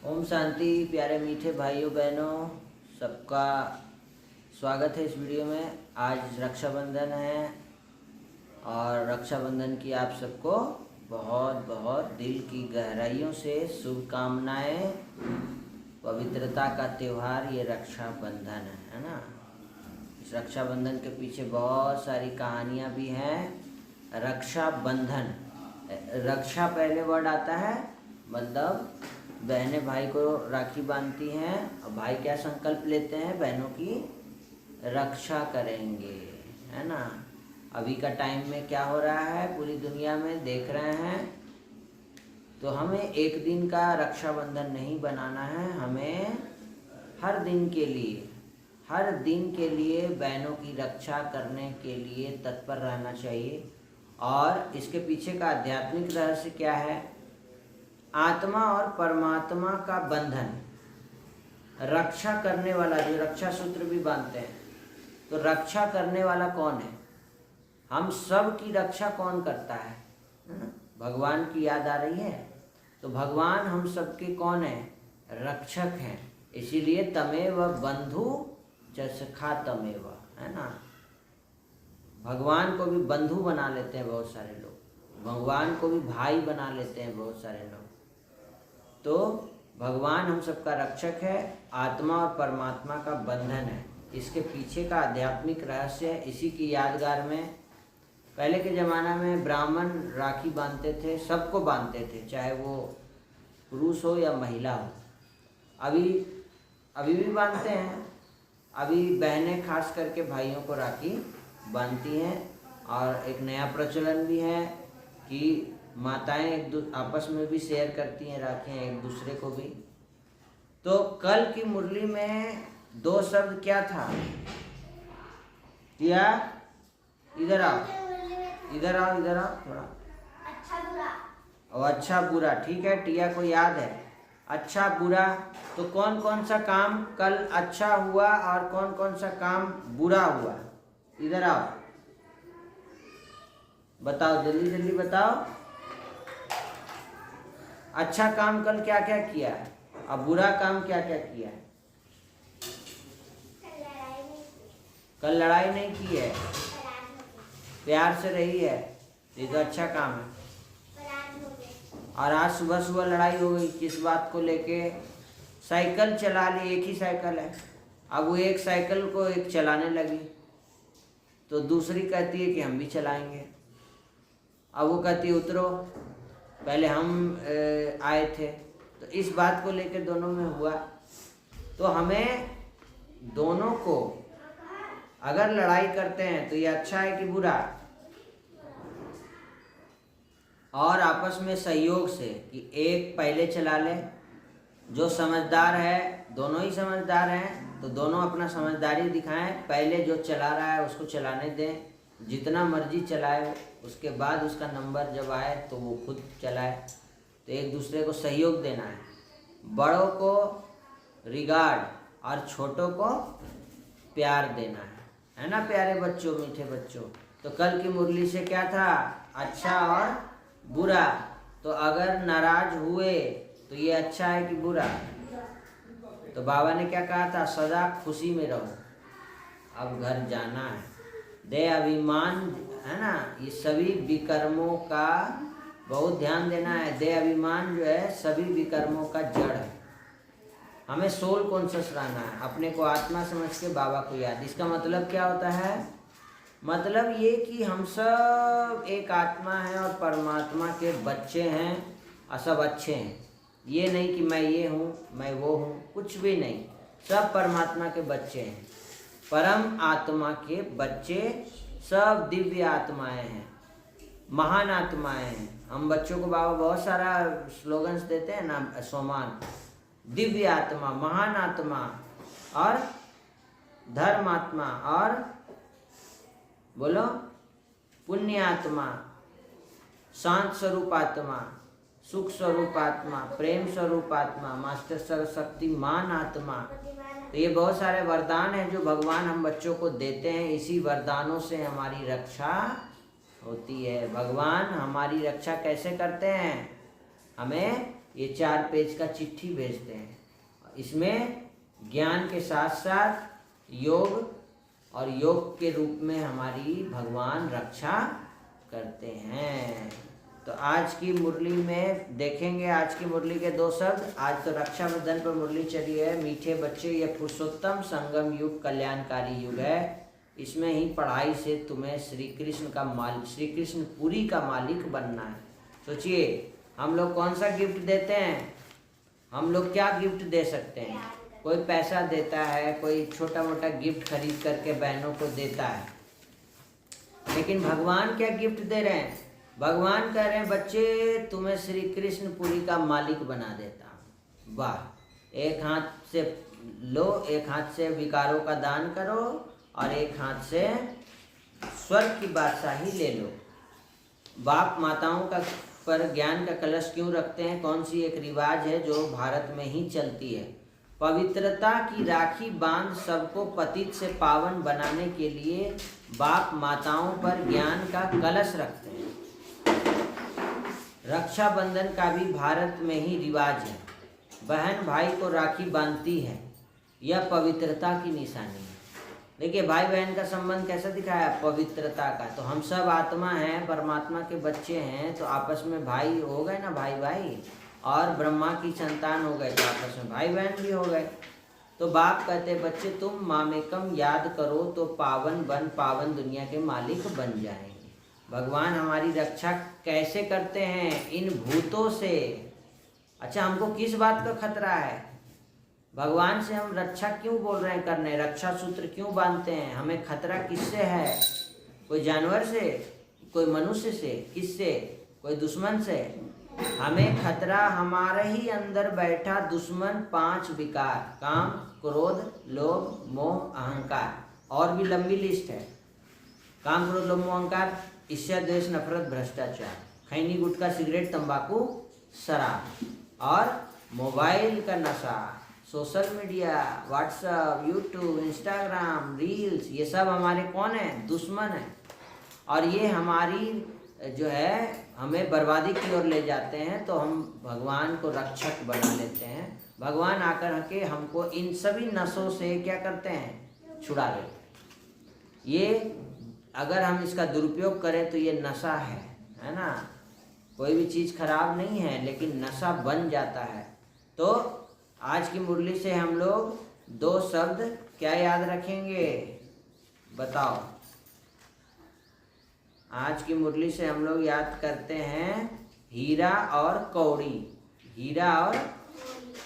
ओम शांति। प्यारे मीठे भाइयों बहनों, सबका स्वागत है इस वीडियो में। आज रक्षाबंधन है और रक्षाबंधन की आप सबको बहुत बहुत दिल की गहराइयों से शुभकामनाएं। पवित्रता का त्यौहार ये रक्षाबंधन है ना। इस रक्षाबंधन के पीछे बहुत सारी कहानियाँ भी हैं। रक्षाबंधन, रक्षा पहले वर्ड आता है, मतलब बहनें भाई को राखी बांधती हैं और भाई क्या संकल्प लेते हैं, बहनों की रक्षा करेंगे, है ना। अभी का टाइम में क्या हो रहा है पूरी दुनिया में देख रहे हैं। तो हमें एक दिन का रक्षाबंधन नहीं बनाना है, हमें हर दिन के लिए बहनों की रक्षा करने के लिए तत्पर रहना चाहिए। और इसके पीछे का आध्यात्मिक रहस्य क्या है? आत्मा और परमात्मा का बंधन। रक्षा करने वाला, जो रक्षा सूत्र भी बांधते हैं, तो रक्षा करने वाला कौन है? हम सब की रक्षा कौन करता है ना? भगवान की याद आ रही है। तो भगवान हम सबके कौन है? रक्षक हैं। इसीलिए तमेव बंधु च सखा तमेव, है ना। भगवान को भी बंधु बना लेते हैं बहुत सारे लोग, भगवान को भी भाई बना लेते हैं बहुत सारे लोग। तो भगवान हम सबका रक्षक है, आत्मा और परमात्मा का बंधन है। इसके पीछे का आध्यात्मिक रहस्य है। इसी की यादगार में पहले के ज़माना में ब्राह्मण राखी बांधते थे, सबको बांधते थे, चाहे वो पुरुष हो या महिला हो। अभी भी बांधते हैं। अभी बहनें खास करके भाइयों को राखी बांधती हैं। और एक नया प्रचलन भी है कि माताएं आपस में भी शेयर करती हैं राखियाँ एक दूसरे को भी। तो कल की मुरली में दो शब्द क्या था? टिया इधर आओ थोड़ा। अच्छा बुरा। और अच्छा बुरा, ठीक है, टिया को याद है। अच्छा बुरा, तो कौन कौन सा काम कल अच्छा हुआ और कौन कौन सा काम बुरा हुआ? इधर आओ, बताओ, जल्दी जल्दी बताओ। अच्छा काम कल क्या क्या किया और बुरा काम क्या क्या किया? कल लड़ाई नहीं की है, प्यार से रही है, ये तो अच्छा काम है। और आज सुबह सुबह लड़ाई हो गई, किस बात को लेके? साइकिल चला ली, एक ही साइकिल है, अब वो एक साइकिल को एक चलाने लगी, तो दूसरी कहती है कि हम भी चलाएंगे। अब वो कहती है उतरो, पहले हम आए थे। तो इस बात को लेकर दोनों में हुआ। तो हमें दोनों को अगर लड़ाई करते हैं तो ये अच्छा है कि बुरा? और आपस में सहयोग से कि एक पहले चला ले, जो समझदार है, दोनों ही समझदार हैं तो दोनों अपना समझदारी दिखाएं। पहले जो चला रहा है उसको चलाने दें, जितना मर्जी चलाए, उसके बाद उसका नंबर जब आए तो वो खुद चलाए। तो एक दूसरे को सहयोग देना है, बड़ों को रिगार्ड और छोटों को प्यार देना है ना प्यारे बच्चों, मीठे बच्चों। तो कल की मुरली से क्या था? अच्छा और बुरा। तो अगर नाराज हुए तो ये अच्छा है कि बुरा? तो बाबा ने क्या कहा था? सदा खुशी में रहो, अब घर जाना है। दे अभिमान, है ना, ये सभी विकर्मों का बहुत ध्यान देना है। दे अभिमान जो है सभी विकर्मों का जड़ है। हमें सोल कॉन्शियस रहना है, अपने को आत्मा समझ के बाबा को याद। इसका मतलब क्या होता है? मतलब ये कि हम सब एक आत्मा है और परमात्मा के बच्चे हैं और सब अच्छे हैं। ये नहीं कि मैं ये हूँ, मैं वो हूँ, कुछ भी नहीं। सब परमात्मा के बच्चे हैं, परम आत्मा के बच्चे, सब दिव्य आत्माएं हैं, महान आत्माएं हैं। हम बच्चों को बाबा बहुत सारा स्लोगन्स देते हैं ना, सोमान, दिव्य आत्मा, महान आत्मा और धर्म आत्मा और बोलो पुण्य आत्मा, शांत स्वरूप आत्मा, सुख स्वरूप आत्मा, प्रेम स्वरूप आत्मा, मास्टर सर्वशक्तिमान आत्मा। तो ये बहुत सारे वरदान हैं जो भगवान हम बच्चों को देते हैं। इसी वरदानों से हमारी रक्षा होती है। भगवान हमारी रक्षा कैसे करते हैं? हमें ये 4 पेज का चिट्ठी भेजते हैं। इसमें ज्ञान के साथ साथ योग और योग के रूप में हमारी भगवान रक्षा करते हैं। तो आज की मुरली में देखेंगे, आज की मुरली के 2 शब्द। आज तो रक्षाबंधन पर मुरली चली है। मीठे बच्चे, ये पुरुषोत्तम संगम युग कल्याणकारी युग है। इसमें ही पढ़ाई से तुम्हें श्री कृष्ण का मालिक, श्री कृष्ण पुरी का मालिक बनना है। सोचिए, हम लोग कौन सा गिफ्ट देते हैं? हम लोग क्या गिफ्ट दे सकते हैं? कोई पैसा देता है, कोई छोटा मोटा गिफ्ट खरीद करके बहनों को देता है, लेकिन भगवान क्या गिफ्ट दे रहे हैं? भगवान कह रहे हैं, बच्चे तुम्हें श्री कृष्ण पुरी का मालिक बना देता हूँ। वाह! एक हाथ से लो, एक हाथ से विकारों का दान करो और एक हाथ से स्वर्ग की बादशाही ले लो। बाप माताओं का पर ज्ञान का कलश क्यों रखते हैं? कौन सी एक रिवाज है जो भारत में ही चलती है? पवित्रता की राखी बांध सबको पतित से पावन बनाने के लिए बाप माताओं पर ज्ञान का कलश रखते हैं। रक्षाबंधन का भी भारत में ही रिवाज है। बहन भाई को राखी बांधती है, यह पवित्रता की निशानी है। देखिए, भाई बहन का संबंध कैसा दिखाया? पवित्रता का। तो हम सब आत्मा हैं, परमात्मा के बच्चे हैं, तो आपस में भाई हो गए ना, भाई भाई, और ब्रह्मा की संतान हो गए तो आपस में भाई बहन भी हो गए। तो बाप कहते, बच्चे तुम मामेकम याद करो तो पावन दुनिया के मालिक बन जाएंगे। भगवान हमारी रक्षा कैसे करते हैं? इन भूतों से। अच्छा, हमको किस बात का खतरा है? भगवान से हम रक्षा क्यों बोल रहे हैं करने? रक्षा सूत्र क्यों बांधते हैं? हमें खतरा किससे है? कोई जानवर से? कोई मनुष्य से? किससे? कोई दुश्मन से? हमें खतरा हमारे ही अंदर बैठा दुश्मन 5 विकार, काम, क्रोध, लोभ, मोह, अहंकार, और भी लंबी लिस्ट है। काम, क्रोध, लोभ, मोह, अहंकार, ईर्ष्या, द्वेष, नफरत, भ्रष्टाचार, खैनी, गुटखा, सिगरेट, तंबाकू, शराब, और मोबाइल का नशा, social media, WhatsApp, YouTube, Instagram, reels, ये सब हमारे कौन है? दुश्मन है। और ये हमारी जो है हमें बर्बादी की ओर ले जाते हैं। तो हम भगवान को रक्षक बना लेते हैं। भगवान आकर के हमको इन सभी नशों से क्या करते हैं? छुड़ा लेते हैं। ये अगर हम इसका दुरुपयोग करें तो ये नशा है ना? कोई भी चीज़ खराब नहीं है, लेकिन नशा बन जाता है। तो आज की मुरली से हम लोग 2 शब्द क्या याद रखेंगे? बताओ। आज की मुरली से हम लोग याद करते हैं हीरा और कौड़ी। हीरा और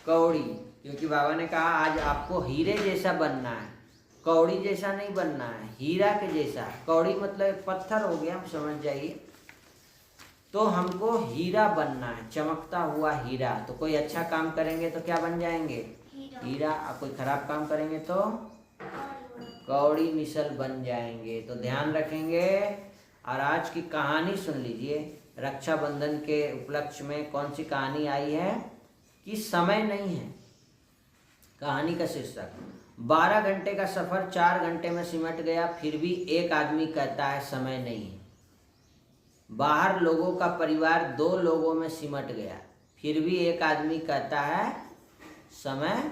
कौड़ी, क्योंकि बाबा ने कहा आज आपको हीरे जैसा बनना है, कौड़ी जैसा नहीं बनना है, हीरा के जैसा। कौड़ी मतलब पत्थर हो गया, हम समझ जाइए। तो हमको हीरा बनना है, चमकता हुआ हीरा। तो कोई अच्छा काम करेंगे तो क्या बन जाएंगे? हीरा। और कोई खराब काम करेंगे तो कौड़ी मिसल बन जाएंगे। तो ध्यान रखेंगे। और आज की कहानी सुन लीजिए। रक्षाबंधन के उपलक्ष्य में कौन सी कहानी आई है? कि समय नहीं है। कहानी का शीर्षक, 12 घंटे का सफर 4 घंटे में सिमट गया, फिर भी एक आदमी कहता है समय नहीं है। बाहर लोगों का परिवार 2 लोगों में सिमट गया, फिर भी एक आदमी कहता है समय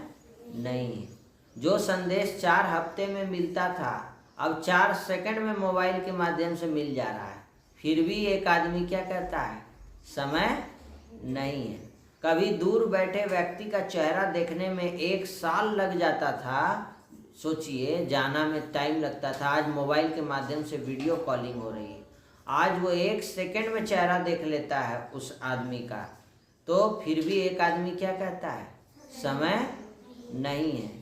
नहीं है। जो संदेश 4 हफ्ते में मिलता था, अब 4 सेकंड में मोबाइल के माध्यम से मिल जा रहा है, फिर भी एक आदमी क्या कहता है? समय नहीं है। कभी दूर बैठे व्यक्ति का चेहरा देखने में 1 साल लग जाता था। सोचिए, जाना में टाइम लगता था, आज मोबाइल के माध्यम से वीडियो कॉलिंग हो रही है। आज वो 1 सेकंड में चेहरा देख लेता है उस आदमी का। तो फिर भी एक आदमी क्या कहता है? समय नहीं है।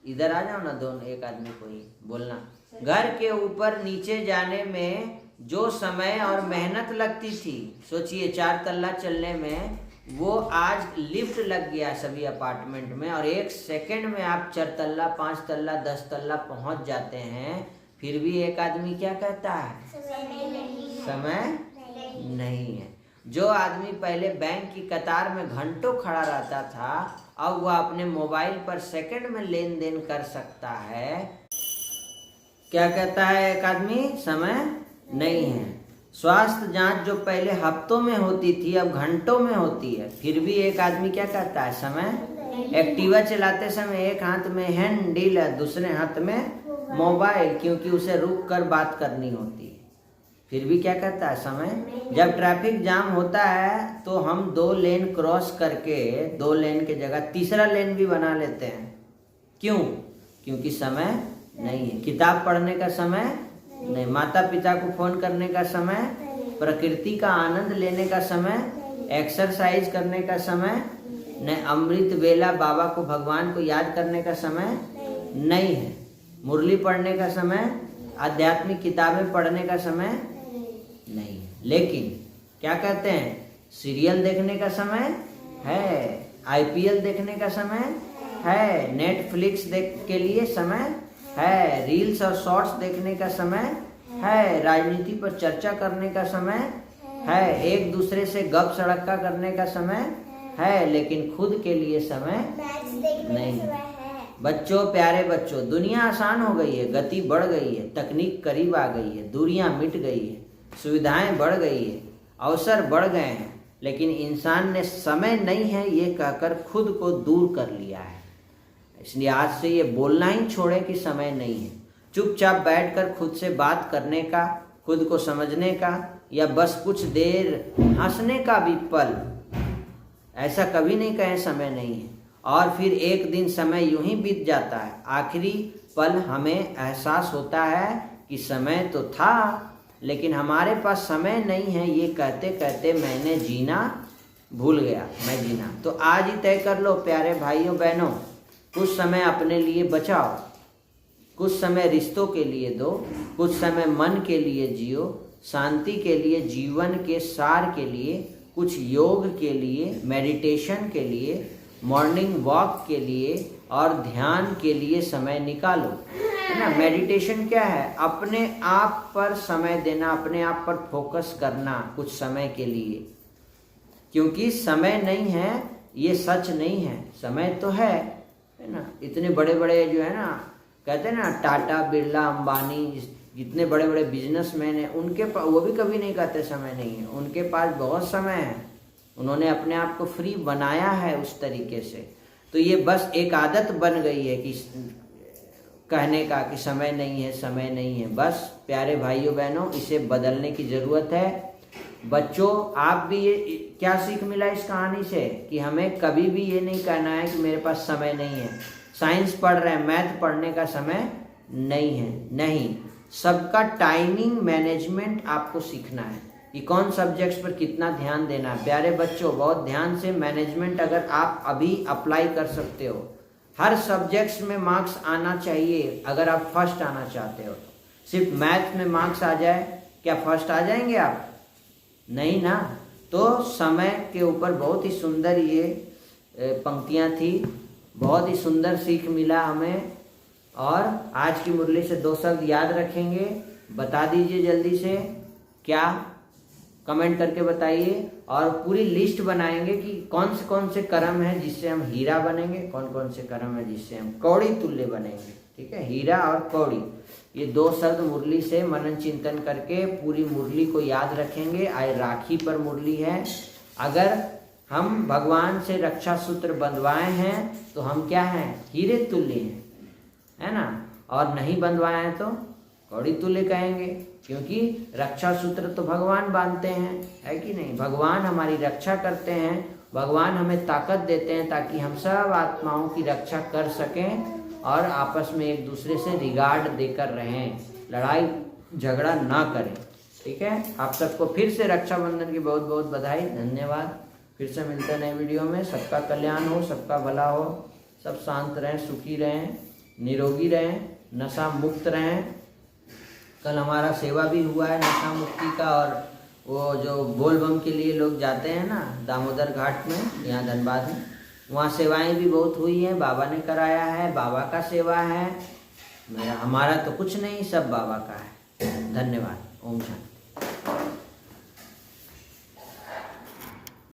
इधर आ जाओ ना, दोनों, एक आदमी को ही बोलना। घर के ऊपर नीचे जाने में जो समय और मेहनत लगती थी, सोचिए 4 तल्ला चलने में, वो आज लिफ्ट लग गया सभी अपार्टमेंट में, और 1 सेकंड में आप 4 तल्ला, 5 तल्ला, 10 तल्ला पहुंच जाते हैं। फिर भी एक आदमी क्या कहता है? समय नहीं है। जो आदमी पहले बैंक की कतार में घंटों खड़ा रहता था, अब वह अपने मोबाइल पर सेकंड में लेन देन कर सकता है। क्या कहता है एक आदमी? समय नहीं है। स्वास्थ्य जांच जो पहले हफ्तों में होती थी अब घंटों में होती है। फिर भी एक आदमी क्या करता है, समय एक्टिवा चलाते समय एक हाथ में हैंडल है, दूसरे हाथ में मोबाइल, क्योंकि उसे रुक कर बात करनी होती है। फिर भी क्या करता है, समय। जब ट्रैफिक जाम होता है तो हम 2 लेन क्रॉस करके 2 लेन के जगह तीसरा लेन भी बना लेते हैं। क्यों? क्योंकि समय नहीं है। किताब पढ़ने का समय नहीं, माता पिता को फोन करने का समय, प्रकृति का आनंद लेने का समय, एक्सरसाइज करने का समय न, अमृत वेला बाबा को भगवान को याद करने का समय नहीं है, मुरली पढ़ने का समय, आध्यात्मिक किताबें पढ़ने का समय नहीं है। लेकिन क्या कहते हैं, सीरियल देखने का समय है, आईपीएल देखने का समय है, नेटफ्लिक्स के लिए समय है, रील्स और शॉर्ट्स देखने का समय है, राजनीति पर चर्चा करने का समय है, एक दूसरे से गप सड़क्का करने का समय है, लेकिन खुद के लिए समय नहीं। बच्चों, प्यारे बच्चों, दुनिया आसान हो गई है, गति बढ़ गई है, तकनीक करीब आ गई है, दूरियां मिट गई है, सुविधाएं बढ़ गई है, अवसर बढ़ गए हैं, लेकिन इंसान ने समय नहीं है ये कहकर खुद को दूर कर लिया है। इसलिए आज से ये बोलना ही छोड़े कि समय नहीं है। चुपचाप बैठकर खुद से बात करने का, खुद को समझने का, या बस कुछ देर हंसने का भी पल, ऐसा कभी नहीं कहें समय नहीं है। और फिर एक दिन समय यूं ही बीत जाता है, आखिरी पल हमें एहसास होता है कि समय तो था लेकिन हमारे पास समय नहीं है, ये कहते कहते मैंने जीना भूल गया, मैं जीना। तो आज ही तय कर लो प्यारे भाइयों बहनों, कुछ समय अपने लिए बचाओ, कुछ समय रिश्तों के लिए दो, कुछ समय मन के लिए जियो, शांति के लिए, जीवन के सार के लिए, कुछ योग के लिए, मेडिटेशन के लिए, मॉर्निंग वॉक के लिए और ध्यान के लिए समय निकालो, है ना। मेडिटेशन क्या है, अपने आप पर समय देना, अपने आप पर फोकस करना कुछ समय के लिए, क्योंकि समय नहीं है ये सच नहीं है, समय तो है ना। इतने बड़े बड़े जो है ना, कहते हैं ना टाटा, बिरला, अंबानी, जितने बड़े बड़े बिजनेसमैन हैं, उनके पास, वो भी कभी नहीं कहते समय नहीं है, उनके पास बहुत समय है, उन्होंने अपने आप को फ्री बनाया है उस तरीके से। तो ये बस एक आदत बन गई है कि कहने का कि समय नहीं है, समय नहीं है। बस प्यारे भाइयों बहनों, इसे बदलने की ज़रूरत है। बच्चों, आप भी ये क्या सीख मिला इस कहानी से कि हमें कभी भी ये नहीं कहना है कि मेरे पास समय नहीं है, साइंस पढ़ रहे हैं, मैथ पढ़ने का समय नहीं है। नहीं, सबका टाइमिंग मैनेजमेंट आपको सीखना है कि कौन सब्जेक्ट्स पर कितना ध्यान देना है। प्यारे बच्चों, बहुत ध्यान से मैनेजमेंट अगर आप अभी अप्लाई कर सकते हो, हर सब्जेक्ट्स में मार्क्स आना चाहिए। अगर आप फर्स्ट आना चाहते हो तो सिर्फ मैथ में मार्क्स आ जाए, क्या फर्स्ट आ जाएंगे आप? नहीं ना। तो समय के ऊपर बहुत ही सुंदर ये पंक्तियाँ थी, बहुत ही सुंदर सीख मिला हमें। और आज की मुरली से 2 शब्द याद रखेंगे, बता दीजिए जल्दी से, क्या? कमेंट करके बताइए। और पूरी लिस्ट बनाएंगे कि कौन से कर्म है जिससे हम हीरा बनेंगे, कौन कौन से कर्म है जिससे हम कौड़ी तुल्य बनेंगे। ठीक है, हीरा और कौड़ी, ये 2 शब्द मुरली से मनन चिंतन करके पूरी मुरली को याद रखेंगे। आज राखी पर मुरली है, अगर हम भगवान से रक्षा सूत्र बंधवाए हैं तो हम क्या हैं? हीरे तुल्य हैं, है ना। और नहीं बंधवाए हैं तो कौड़ी तुल्य कहेंगे, क्योंकि रक्षा सूत्र तो भगवान बांधते हैं, है कि नहीं। भगवान हमारी रक्षा करते हैं, भगवान हमें ताकत देते हैं ताकि हम सब आत्माओं की रक्षा कर सकें और आपस में एक दूसरे से रिगार्ड देकर रहें, लड़ाई झगड़ा ना करें। ठीक है, आप सबको फिर से रक्षाबंधन की बहुत बहुत बधाई, धन्यवाद। फिर से मिलते हैं नए वीडियो में। सबका कल्याण हो, सबका भला हो, सब शांत रहें, सुखी रहें, निरोगी रहें, नशा मुक्त रहें। कल हमारा सेवा भी हुआ है नशा मुक्ति का, और वो जो बोलबम के लिए लोग जाते हैं ना दामोदर घाट में, यहाँ धनबाद में, वहाँ सेवाएं भी बहुत हुई हैं, बाबा ने कराया है, बाबा का सेवा है। हमारा तो कुछ नहीं, सब बाबा का है। धन्यवाद। ओम शांति।